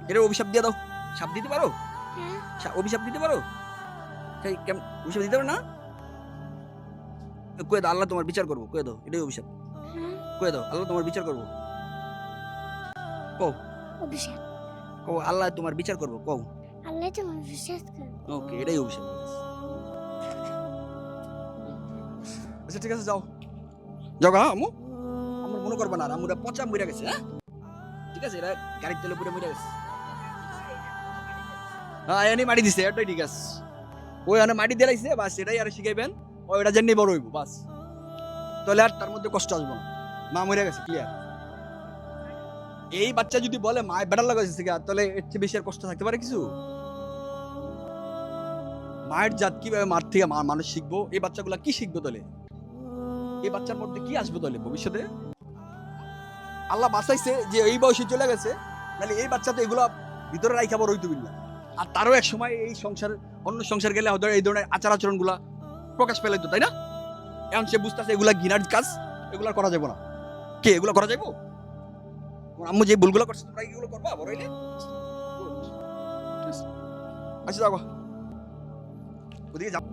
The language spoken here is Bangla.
এটা অভিশাপ দিয়ে দাও। সাপ দিতে পারো? হ্যাঁ অভিশাপ দিতে পারো? সেই কেমন অভিশাপ দিতে পারো না? কয়ে দাও আল্লাহ তোমার বিচার করবো, কয়ে দাও এটাই অভিশাপ। হ্যাঁ কয়ে দাও আল্লাহ তোমার বিচার করবো, কও। অভিশাপ কও আল্লাহ তোমার বিচার করবো, কও। আল্লাহ তোমার বিশ্বাস করো ওকে, এটাই অভিশাপ। আচ্ছা ঠিক আছে, যাও যাও গা আম্মু। আমার মনে করবা না, আর আম্মুরা পচা মরে গেছে। হ্যাঁ ঠিক আছে, এরা গাড়ির তেলে পুরো মরে গেছে। হ্যাঁ এনে মাটি দিছে, এটাই ঠিক আছে। ওই এনে মাটি দিয়ে লাইছে, বাস এটাই আর শিখাইবেন। ওইটা জানি বড় হইব বাস, তাহলে আর তার মধ্যে কষ্ট আসবো না। মা মরে গেছে, ক্লিয়ার। এই বাচ্চা যদি বলে মা বেটার লাগাইছে, তাহলে এর চেয়ে বেশি আর কষ্ট থাকতে পারে কিছু? মায়ের জাত কিভাবে মার থেকে মানুষ শিখবো, এই বাচ্চাগুলা কি শিখবো তাহলে? এই বাচ্চার মধ্যে কি আসবে তাহলে ভবিষ্যতে? আল্লাহ বাঁচাইছে যে এই বয়সে চলে গেছে, নাহলে এই বাচ্চা তো এগুলা ভিতরে রাখা বড় হইতে না। আর তারও এক সময় এই সংসার, অন্য সংসার গেলে হয়তো এই ধরনের আচার আচরণ গুলা প্রকাশ পেলাইতো, তাই না? এখন সে বুঝতেছে এগুলা ঘৃণার কাজ, এগুলা করা যাবে না। কে এগুলা করা যাবো? আম্মু যে ভুলগুলো করছে তোমরা এগুলো করবা বড় হইলে? আচ্ছা যাও, ওদিকে যাও।